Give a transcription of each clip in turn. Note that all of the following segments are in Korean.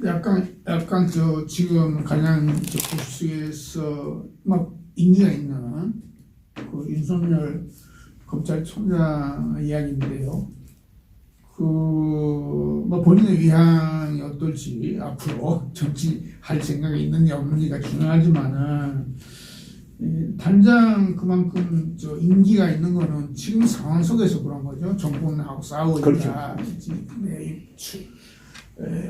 약간 지금 가장 보수에서 막 인기가 있는 그 윤석열 검찰총장 이야기인데요. 뭐 본인의 위상이 어떨지 앞으로 정치할 생각이 있는지 없는지가 중요하지만은 단장 그만큼 인기가 있는 거는 지금 상황 속에서 그런 거죠. 정권하고 싸우고 있다.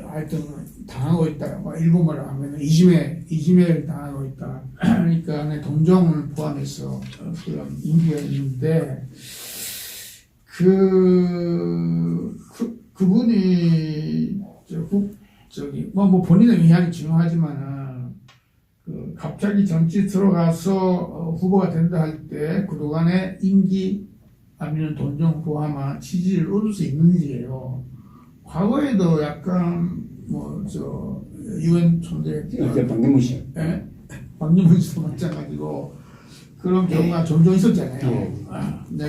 하여튼 당하고 있다. 일본말로 하면 이지매를 당하고 있다. 그러니까 동정을 포함해서 그런 인기가 있는데 그분이 뭐 본인의 위안이 중요하지만은 갑자기 정치 들어가서 후보가 된다 할 때 그동안의 인기 아니면 동정 포함한 지지를 얻을 수 있는지예요. 과거에도 약간 유엔 총재 박영문 씨, 박영문 씨도 마찬가지고 그런 경우가 종종 있었잖아요. 네,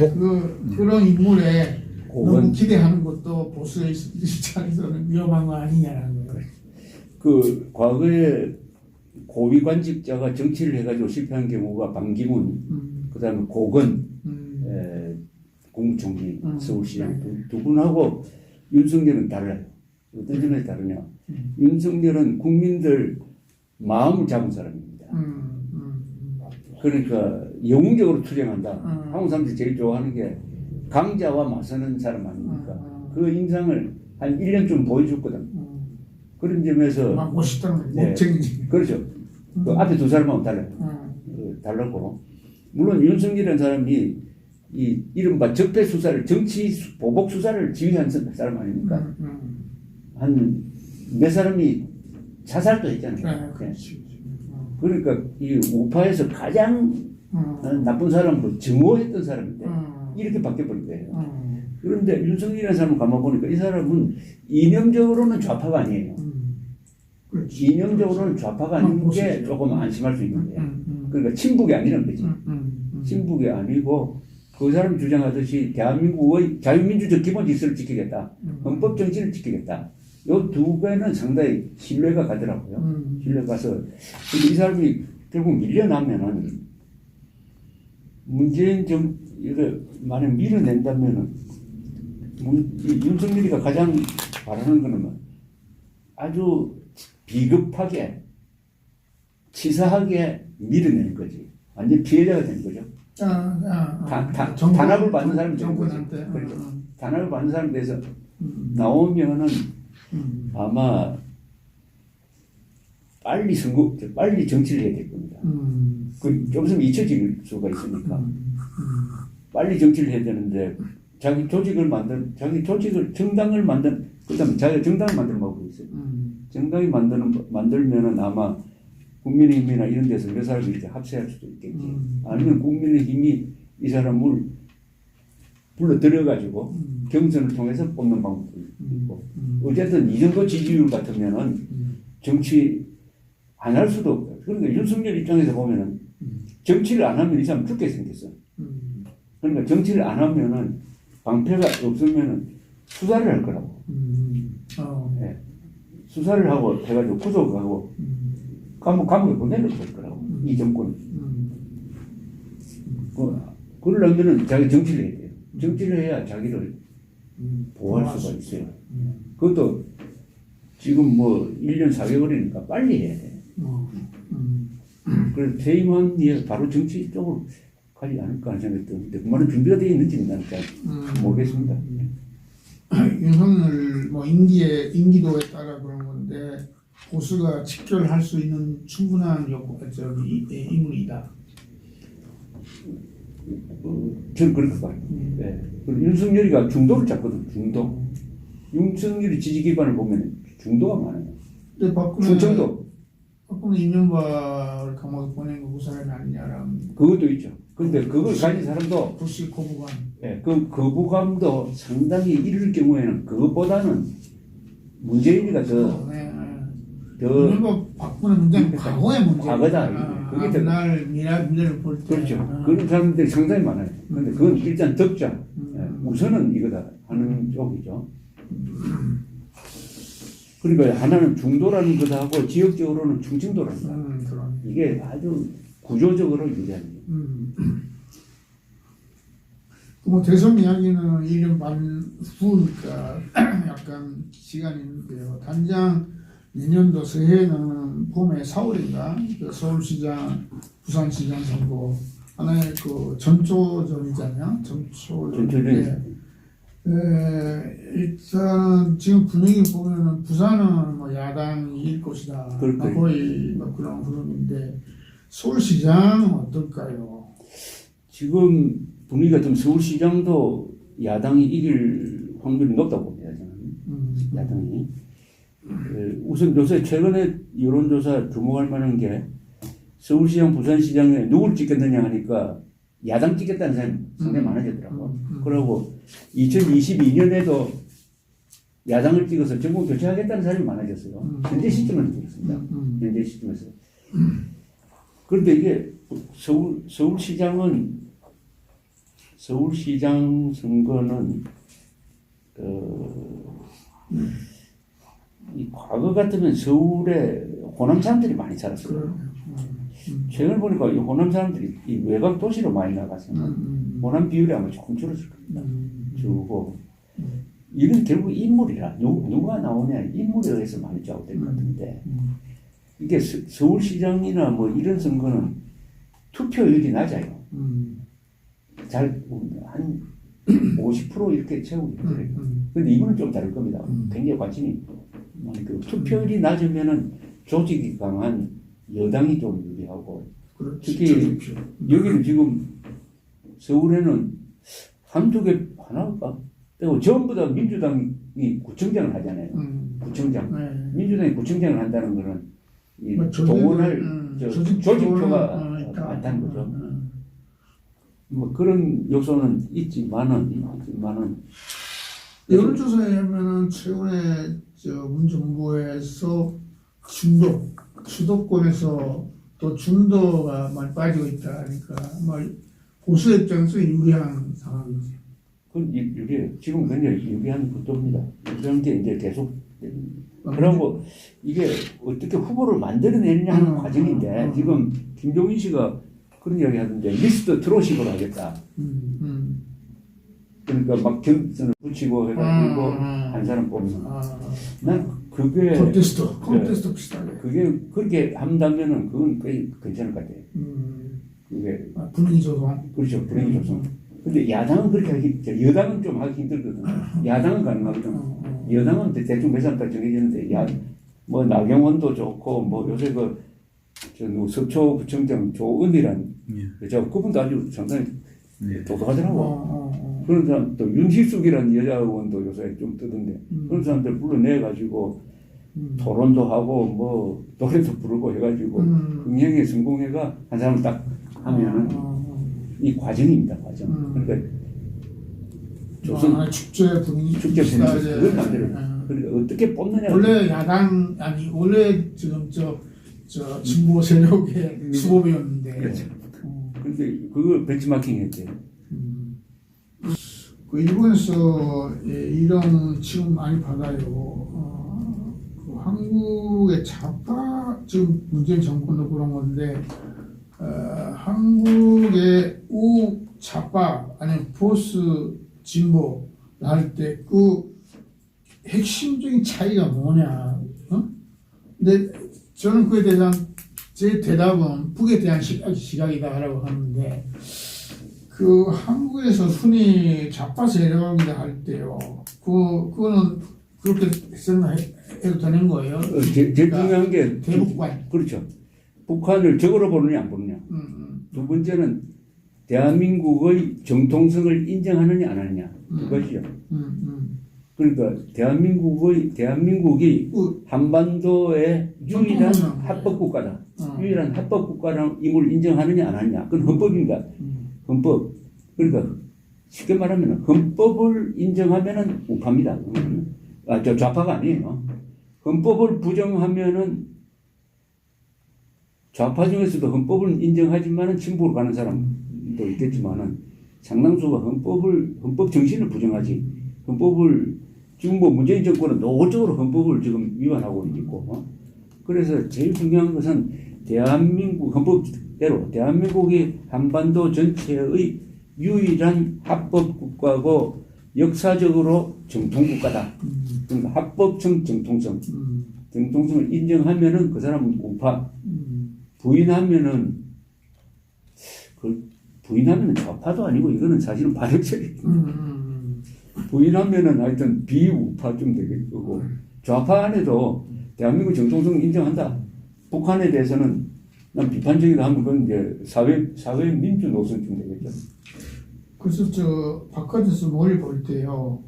그런 인물에 너무 기대하는 것도 보수의 입장에서는 위험한 거 아니냐는 거예요. 과거에 고위관직자가 정치를 해가지고 실패한 경우가 반기문, 그다음에 고건, 국무총리, 서울시장 두 분하고 윤석열은 달라요. 어떤 점에서 다르냐? 윤석열은 국민들 마음을 잡은 사람입니다. 그러니까 영웅적으로 투쟁한다. 한국 사람들이 제일 좋아하는 게 강자와 맞서는 사람 아닙니까? 그 인상을 한 1년쯤 보여줬거든. 그런 점에서 멋있다는 네, 그렇죠. 그 앞에 두 사람하고 달라요. 달랐고 물론 윤석열이라는 사람이 이 이른바 적폐 수사를 정치 보복 수사를 지휘한 사람 아닙니까? 한 몇 사람이 자살도 했잖아요. 네, 그러니까 이 우파에서 가장 나쁜 사람으로 증오했던 사람인데 이렇게 바뀌어버린 거예요. 그런데 윤석열이라는 사람을 가만 보니까 이 사람은 이념적으로는 좌파가 아니에요. 이념적으로는 좌파가 아닌 게 조금 안심할 수 있는 거예요. 그러니까 친북이 아니란 거지. 친북이 아니고 그 사람 주장하듯이 대한민국의 자유민주적 기본 질서를 지키겠다. 헌법 정치를 지키겠다. 요 두 개는 상당히 신뢰가 가더라고요. 신뢰가 가서 이 사람이 결국 밀려나면은 문재인 이거 만약 밀어낸다면은 윤석열이가 가장 바라는 거는 아주 비겁하게 치사하게 밀어내는 거지. 완전 피해자가 되는 거죠. 단합을 받는 사람이 되는 거지. 그렇죠. 단합을 받는 사람에 대해서 나오면은 아마 빨리 정치를 해야 될 겁니다. 좀 있으면 잊혀질 수가 있으니까 빨리 정치를 해야 되는데 자기 정당을 그다음에 자기 정당을 만들어 먹고 있어요. 정당이 만들면은 아마 국민의힘이나 이런 데서 몇 사람이 이렇게 합세할 수도 있겠지. 아니면 국민의힘이 이 사람을 불러 들여가지고 경선을 통해서 뽑는 방법도 있고. 어쨌든 이 정도 지지율 같으면은 정치 안 할 수도 없고. 그러니까 윤석열 입장에서 보면은 정치를 안 하면 이 사람 죽게 생겼어. 그러니까 정치를 안 하면은 방패가 없으면은 수사를 할 거라고. 네. 수사를 하고 해가지고 구속하고 감옥에 보내놓을 거라고. 이 정권. 그러려면은 자기 정치를 해야 돼요. 정치를 해야 자기를 보호할 수가 있어요. 그것도 지금 1년 4개월이니까 빨리 해야 돼. 그래서 퇴임한 뒤에 바로 정치 쪽으로 가지 않을까 하는 생각이 드는데 그 말은 준비가 되어 있는지는 나는 잘 모르겠습니다. 윤석열 인기도에 따라 그런 건데 보수가 직결할 수 있는 충분한 인물이다. 저는 그렇게 봐요. 네. 윤석열이가 중도를 잡거든. 중도. 윤석열이 지지 기반을 보면 중도가 많아요. 근데 충청도. 박근혜 이명박을 감옥에 보낸 거 그 사람이 아니냐라는. 그것도 있죠. 근데 그걸 가진 사람도 불씨 거부감. 네, 그 거부감도 상당히 이럴 경우에는 그것보다는 문재인이가 더 이명박 박근혜 문제는 과거의 문제. 과거다. 그게 그날 미래를 볼 때. 그렇죠. 그런 사람들이 상당히 많아요. 근데 그건 일단 덕자. 우선은 이거다 하는 쪽이죠. 그러니까 하나는 중도라는 것하고 지역적으로는 충청도라는 거. 그런. 이게 아주 구조적으로 유리한 거예요. 뭐 대선 이야기는 1년 반 후니까 약간 시간이 있는데요. 단장 내년도 새해는 봄에 4월인가 그 서울시장, 부산시장 선거 하나의 그 전초전이잖아요. 전초전인데 일단 지금 분위기 보면은 부산은 뭐 야당이 이길 것이다. 거의 뭐 그런 흐름인데 서울시장은 어떨까요? 지금 분위기가 좀 서울시장도 야당이 이길 확률이 높다고 봅니다. 저는 야당이. 우선 요새 최근에 여론조사 주목할 만한 게 서울시장, 부산시장에 누구를 찍겠느냐 하니까 야당 찍겠다는 사람이 상당히 많아지더라고. 그러고 2022년에도 야당을 찍어서 정권 교체하겠다는 사람이 많아졌어요. 현재 시점에서 그렇습니다. 현재 시점에서. 그런데 이게 서울시장 선거는 이 과거 같으면 서울에 호남 사람들이 많이 살았어요. 최근 보니까 이 호남 사람들이 이 외곽 도시로 많이 나가서 호남 비율이 아마 조금 줄었을 겁니다. 주고 이건 결국 인물이라 누가 나오냐 인물에 의해서 많이 좌우될 것 같은데 이게 서울시장이나 뭐 이런 선거는 투표율이 낮아요. 잘 한 50% 이렇게 채우기 힘들어요. 근데 이거는 좀 다를 겁니다. 굉장히 관심이 그 투표율이 낮으면은 조직이 강한 여당이 좀 유리하고 특히 여기는 지금 서울에는 한두 개 하나가 그리고 전부 다 민주당이 구청장을 하잖아요. 구청장. 민주당이 구청장을 한다는 거는 이 동원할 조직표가 많다는 거죠. 뭐 그런 요소는 있지만은 여론조사에 하면은 최근에 문정부에서 수도권에서 또 중도가 많이 빠지고 있다 하니까 보수 입장에서 유리한 상황이지. 그건 유리해요. 지금 굉장히 유리한 구도입니다. 그런 게 이제 계속 그러고 이게 어떻게 후보를 만들어내느냐 하는 과정인데 지금 김종인 씨가 그런 이야기 하던데 리스트 트롯식으로 하겠다. 그러니까 막 경선을 붙이고 해가지고 한 사람 뽑는. 난 그게 콘테스트 비슷하게. 그게 그렇게 한다면은 그건 꽤 괜찮을 것 같아요. 그게 분위기 조성. 그렇죠. 분위기 조성. 근데 야당은 그렇게 하기, 여당은 좀 하기 힘들거든. 야당은 가능하거든. 여당은 대충 몇 사람 딱 정해지는데 뭐 나경원도 좋고 뭐 요새 서초구청장 조은이란 그분도 아주 상당히 똑똑하더라고. 그런 사람 또 윤희숙이라는 여자 의원도 요새 좀 뜨던데 그런 사람들 불러내가지고 토론도 하고 뭐 노래도 부르고 해가지고 흥행에 성공해가 한 사람을 딱 하면은 이 과정입니다. 과정. 그러니까 축제 분위기 그건 반대로. 그러니까 어떻게 뽑느냐. 원래 원래 지금 진보 세력의 수범이었는데. 그렇죠. 근데 그걸 벤치마킹 했대요. 그 일본에서 이런 지금 많이 받아요. 그 한국의 좌파 지금 문재인 정권도 그런 건데 한국의 우좌파 아니면 보수 진보 할 때 그 핵심적인 차이가 뭐냐? 근데 저는 그에 대한 제 대답은 북에 대한 시각이다라고 하는데 그 한국에서 흔히 좌파 세력이다 할 때요. 그거는 그렇게 생각해도 되는 거예요. 제일 중요한 게 대북관. 그렇죠. 북한을 적으로 보느냐 안 보느냐. 두 번째는 대한민국의 정통성을 인정하느냐 안 하느냐. 그것이요. 그러니까 대한민국이 한반도의 유일한 합법국가다. 유일한 합법국가임을 인정하느냐 안 하느냐. 그건 헌법입니다. 헌법. 그러니까 쉽게 말하면 헌법을 인정하면은 우파입니다. 저 좌파가 아니에요. 헌법을 부정하면은 좌파 중에서도 헌법을 인정하지만은 진보로 가는 사람도 있겠지만은 상당수가 헌법 정신을 부정하지 헌법을 지금 뭐 문재인 정권은 노골적으로 헌법을 지금 위반하고 있고, 그래서 제일 중요한 것은 대한민국 헌법대로 대한민국이 한반도 전체의 유일한 합법 국가고 역사적으로 정통 국가다. 그러니까 합법성 정통성, 정통성을 인정하면은 그 사람은 우파, 부인하면은 부인하면은 좌파도 아니고 이거는 사실은 반역죄. 부인하면은 하여튼 비우파쯤 되겠고, 좌파 안에도 대한민국 정통성 인정한다. 북한에 대해서는 난 비판적이다 하면 그건 이제 사회 민주 노선쯤 되겠죠. 그래서 저 바깥에서 뭘 볼 때요,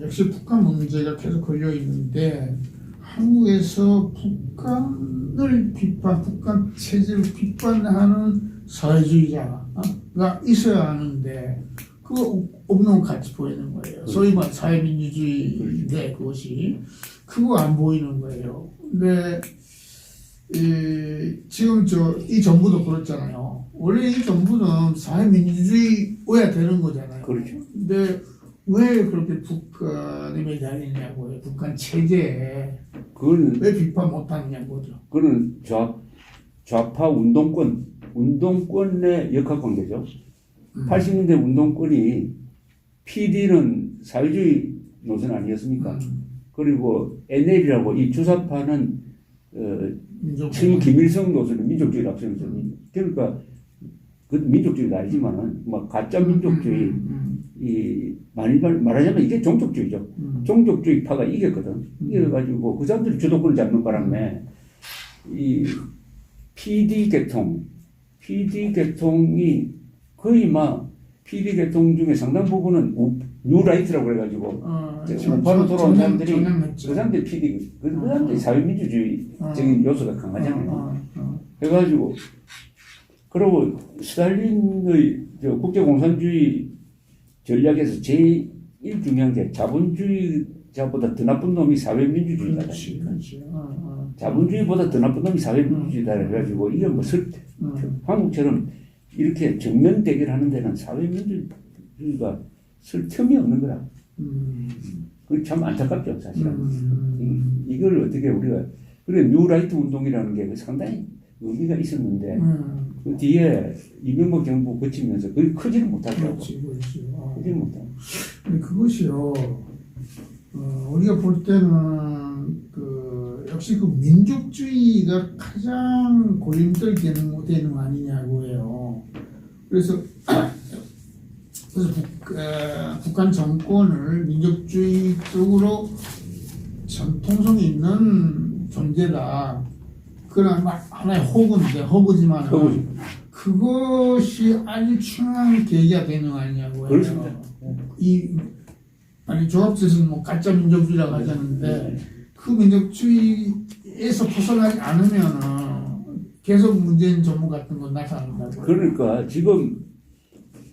역시 북한 문제가 계속 걸려 있는데 한국에서 북한 체제를 비판하는 사회주의자가 있어야 하는데 그거 없는 것 같이 보이는 거예요. 소위 말 사회민주주의인데 그것이 그거 안 보이는 거예요. 근데 지금 이 정부도 그렇잖아요. 원래 이 정부는 사회민주주의여야 되는 거잖아요. 그렇죠. 근데 왜 그렇게 북한에 매달리냐고요. 북한 체제에 그거는 왜 비판 못하느냐고죠. 그거는 좌파 운동권의 역학관계죠. 80년대 운동권이 PD는 사회주의 노선 아니었습니까? 그리고 NL이라고 이 주사파는 김일성 노선은 민족주의를 앞세우면서 그러니까 그 민족주의도 아니지만은 막 가짜 민족주의 많이 말하자면 이게 종족주의죠. 종족주의파가 이겼거든. 이겨가지고 그 사람들이 주도권을 잡는 바람에 이 PD 계통이 거의 막 PD 계통 중에 상당 부분은 뉴라이트라고 그래가지고 우파로 돌아온 사람들이 그 사람들이 PD 그 사람들이 사회민주주의적인 요소가 강하잖아요. 해가지고 그리고 스탈린의 국제공산주의 전략에서 제일 중요한 게 자본주의자보다 더 나쁜 놈이 사회민주주의다. 자본주의보다 더 나쁜 놈이 사회민주주의다. 해가지고 이게 뭐 한국처럼 이렇게 정면 대결하는 데는 사회민주주의가 쓸 틈이 없는 거라. 그게 참 안타깝죠, 사실은. 이걸 어떻게 우리가 그래 뉴라이트 운동이라는 게 상당히 의미가 있었는데 그 뒤에 이명박 정부 거치면서 그게 크지를 못하더라고. 크지를 못하고. 그것이요. 우리가 볼 때는 역시 그 민족주의가 가장 골림돌되는 거 아니냐고 해요. 그래서 북한 정권을 민족주의 쪽으로 전통성이 있는 존재다. 그건 하나의 허구지만 그것이 아주 중요한 계기가 되는 거 아니냐고 해요. 그렇습니다. 조합재는 뭐 가짜 민족주의라고 하자는데 그 민족주의에서 벗어나지 않으면 계속 문재인 정부 같은 건 나타난다고. 그러니까 지금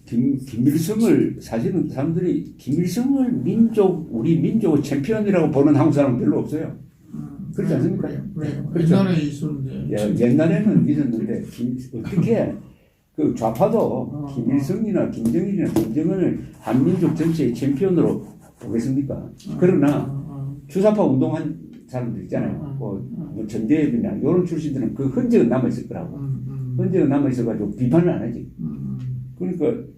김일성을 사실은 사람들이 김일성을 우리 민족의 챔피언이라고 보는 한국 사람은 별로 없어요. 그렇지 않습니까? 그렇죠. 옛날에 있었는데. 옛날에는 있었는데 어떻게 그 좌파도 김일성이나 김정일이나 김정은을 한민족 전체의 챔피언으로 보겠습니까? 그러나 주사파 운동한 사람들 있잖아요. 뭐 전대협이나 이런 출신들은 그 흔적은 남아있을 거라고. 흔적은 남아있어가지고 비판을 안 하지. 그러니까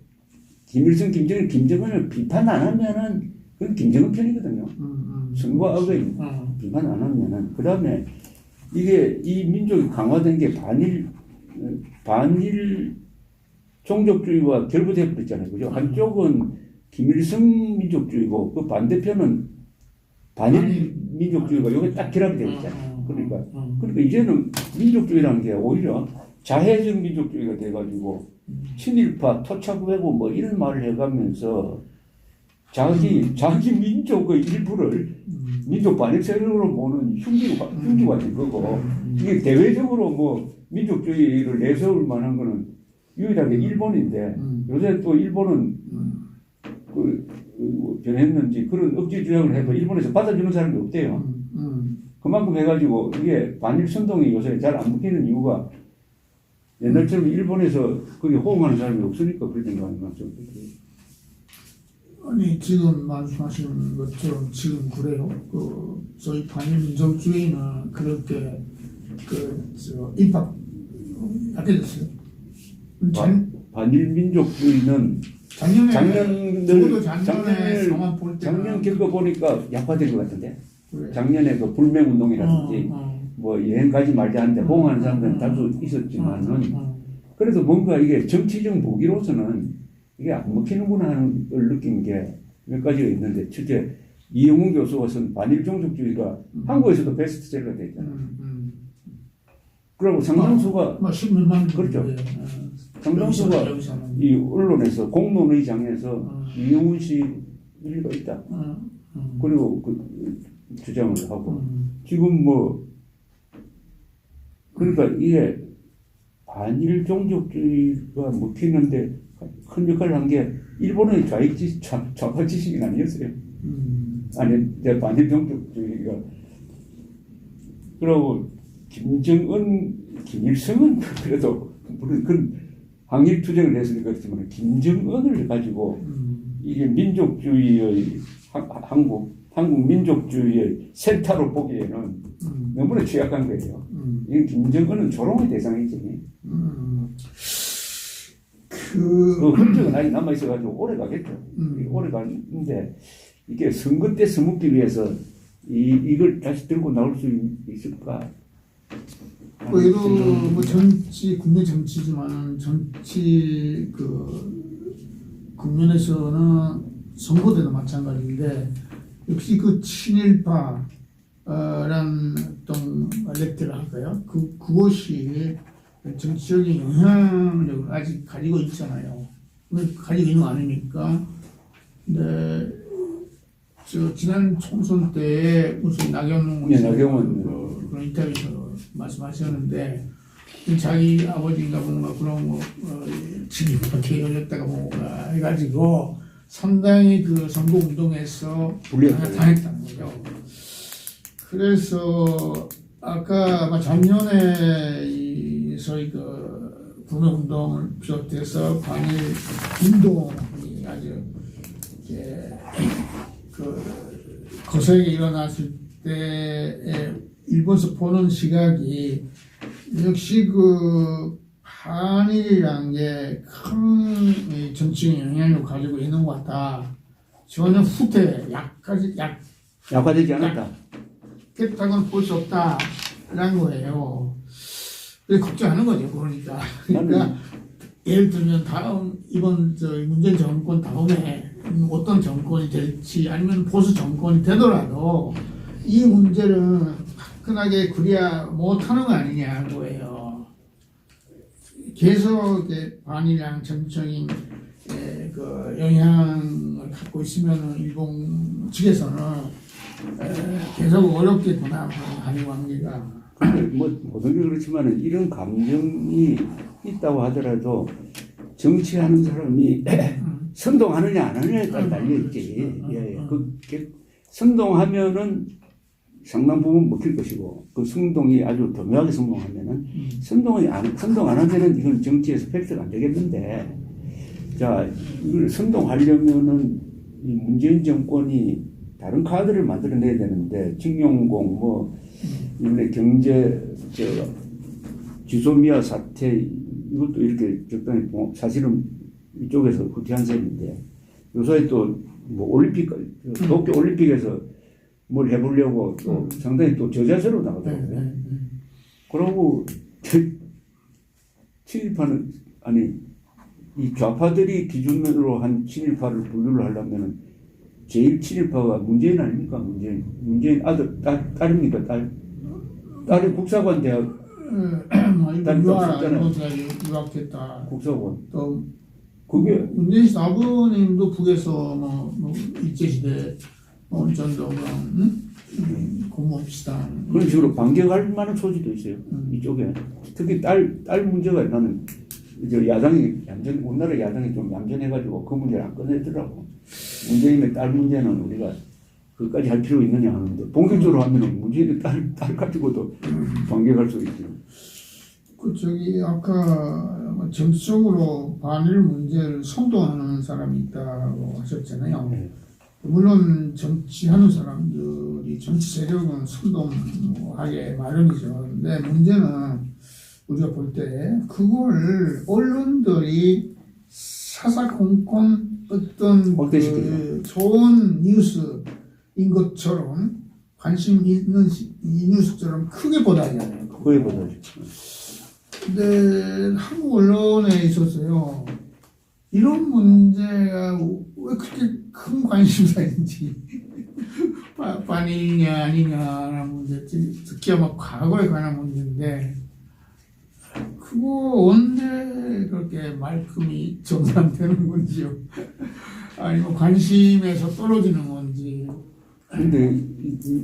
김일성, 김정일, 김정은을 비판 안 하면은 그건 김정은 편이거든요. 선과 악의 비판 안 하면은 그 다음에 이게 이 민족이 강화된 게 반일 종족주의와 결부돼 버렸잖아요. 그죠? 한쪽은 김일성 민족주의고 그 반대편은 반일 민족주의가 이게 딱 결합이 되어 있잖아요. 그러니까 이제는 민족주의라는 게 오히려 자해적 민족주의가 돼가지고 친일파, 토착외고 뭐 이런 말을 해가면서 자기 민족의 일부를 민족 반역 세력으로 보는 흉기가 된 거고 이게 대외적으로 뭐 민족주의를 내세울 만한 거는 유일하게 일본인데 요새 또 일본은 변했는지 그런 억지 주장을 해도 일본에서 받아주는 사람이 없대요. 그만큼 해가지고 이게 반일 선동이 요새 잘 안 먹히는 이유가 옛날처럼 일본에서 거기 호응하는 사람이 없으니까 그런 거 아닌가 좀. 아니 지금 말씀하시는 것처럼 지금 그래요. 그 저희 반민족주의는 그렇게 그저 입학 약해졌어요. 반일민족주의는 작년에 상황 볼 때는 작년 겪어보니까 약화된 것 같은데. 그래. 작년에 그 불매운동이라든지 뭐 여행 가지 말자 하는데 봉하는 사람들은 다수 있었지만은 그래도 뭔가 이게 정치적 무기로서는 이게 안 먹히는구나 하는 걸 느낀 게 몇 가지가 있는데, 첫째 이영훈 교수가 쓴 반일종족주의가 한국에서도 베스트셀러가 됐잖아요. 그리고 상당수가 십몇만 그렇죠. 상당수가 이 언론에서 공론의장에서 이영훈 씨 일리가 있다. 그리고 그 주장을 하고 지금 뭐 그러니까 이게 반일 종족주의가 먹히는데 큰 역할을 한 게 일본의 좌파 지식이 아니었어요. 아니 내 반일 종족주의가. 그리고 김정은, 김일성은 그래도 물론 그 항일 투쟁을 했으니까 그렇지만 김정은을 가지고 이게 민족주의의 한국 민족주의의 센터로 보기에는 너무나 취약한 거예요. 이건 김정은은 조롱의 대상이지. 그 흔적은 아직 남아 있어가지고 오래 가겠죠. 오래 가는데 이게 선거 때 써먹기 위해서 이걸 다시 들고 나올 수 있을까? 얘도 뭐 정치 국내 정치지만 정치 그 국면에서는 선거 때도 마찬가지인데 역시 그 친일파란 어떤 렉트를 할까요? 그것이 정치적인 영향력을 아직 가지고 있잖아요. 가지고 있는 거 아닙니까? 근데 지난 총선 때 무슨 나경원 그런 인터뷰에서 말씀하셨는데 자기 아버지인가 뭔가 그런 거 진입하게 열렸다가 뭔가 해가지고 상당히 그 선거 운동에서 당했다는 거죠. 그래서 아까 작년에 이 소위 그 구매 운동을 비롯해서 반일 운동이 아주 그 거세게 일어났을 때에 일본에서 보는 시각이 역시 그 반일이라는 게 큰 정치적 영향력을 가지고 있는 것 같다. 전혀 약화되지 않았다. 약했다고는 볼 수 없다라는 거예요. 그래서 걱정하는 거죠. 그러니까 예를 들면 이번 문재인 정권 다음에 어떤 정권이 될지 아니면 보수 정권이 되더라도 이 문제를 화끈하게 그려야 못하는 거 아니냐고예요. 계속 반일이랑 정치적인 그 영향을 갖고 있으면 일본 측에서는 계속 어렵게 도납하는 한일 관계가. 뭐 모든 게 그렇지만은 이런 감정이 있다고 하더라도 정치하는 사람이 선동하느냐 안 하느냐에 따라 달려 있지. 선동하면은 상당 부분 먹힐 것이고 그 선동이 아주 교묘하게 선동하면은 선동 안 하면은 이건 정치에서 팩트가 안 되겠는데, 자 이걸 선동하려면은 이 문재인 정권이 다른 카드를 만들어내야 되는데 징용공 뭐 이번에 경제 지소미아 사태 이것도 이렇게 적당히 사실은 이쪽에서 후퇴한 셈인데 요새 또 뭐 올림픽 도쿄 올림픽에서 뭘 해보려고 또 상당히 또 저자세로 나가더라고요. 그러고 친일파는 아니 이 좌파들이 기준으로 한 친일파를 분류를 하려면은 제일 친일파가 문재인 아닙니까? 문재인 아들 딸입니까? 딸이 국사관 대학 유학했다. 국사관. 또 그게 문재인 씨 아버님도 북에서 뭐 일제시대 전도관 고모합시다. 그런 식으로 반격할 만한 소지도 있어요. 이쪽에 특히 딸 문제가 나는 이제 야당이 우리나라 야당이 좀 얌전해가지고 그 문제를 안 꺼내더라고. 문재인의 딸 문제는 우리가 그까지 할 필요가 있느냐 하는데 본격적으로 하면은 문재인의 딸 가지고도 반격할 수 있죠. 그 저기 아까 정치적으로 반일 문제를 선도하는 사람이 있다고 하셨잖아요. 네. 물론 정치하는 사람들이 정치 세력은 선동하게 마련이죠. 근데 문제는 우리가 볼 때 그걸 언론들이 사사건건 어떤 확대시키죠. 좋은 뉴스인 것처럼 관심 있는 이 뉴스처럼 크게 보도하잖아요. 그거에 보다죠. 근데 한국 언론에 있어서요, 이런 문제가 왜 그렇게 큰 관심사인지 반이냐 아니냐라는 문제, 특히 아마 과거에 관한 문제인데 그거 언제 그렇게 말끔히 정상되는 건지요? 아니면 관심에서 떨어지는 건지. 근데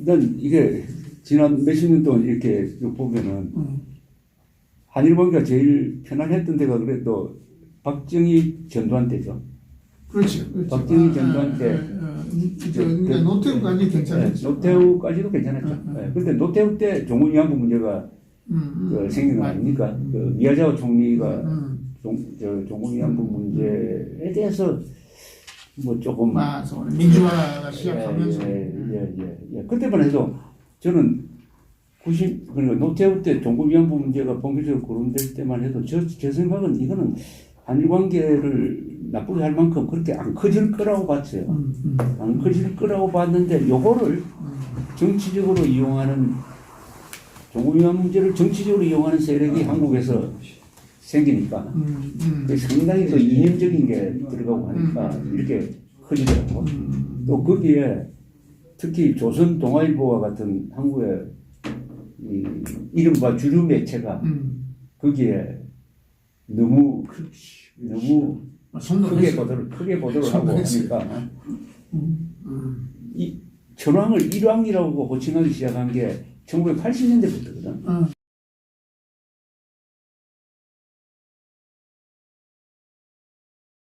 난 이게 지난 몇십 년 동안 이렇게 보면은 한일 관계가 제일 편안했던 데가 그래도 박정희 전두환 때죠. 그렇죠. 그렇죠. 박정희 전두환 때. 그러니까 노태우까지 괜찮았죠. 노태우까지도 괜찮았죠. 그런데 노태우 때 종군 위안부 문제가 생긴 거 아닙니까? 그 미야자와 총리가 종군 위안부 문제에 대해서 뭐 조금 민주화가 시작하면서 그때만 해도 저는 그러니까 노태우 때 종군 위안부 문제가 본격적으로 거론될 때만 해도 제 생각은 이거는 한일 관계를 나쁘게 할 만큼 그렇게 안 커질 거라고 봤어요. 안 커질 거라고 봤는데 요거를 정치적으로 이용하는 종군 위안부 문제를 정치적으로 이용하는 세력이 한국에서 생기니까 그 상당히 또 이념적인 게 들어가고 하니까 이렇게 커지더라고. 또 거기에 특히 조선 동아일보와 같은 한국의 이 이른바 주류 매체가 거기에 너무 크게 보도를 하고 하니까 이 천황을 일왕이라고 호칭하기 시작한 게 1980년대부터거든.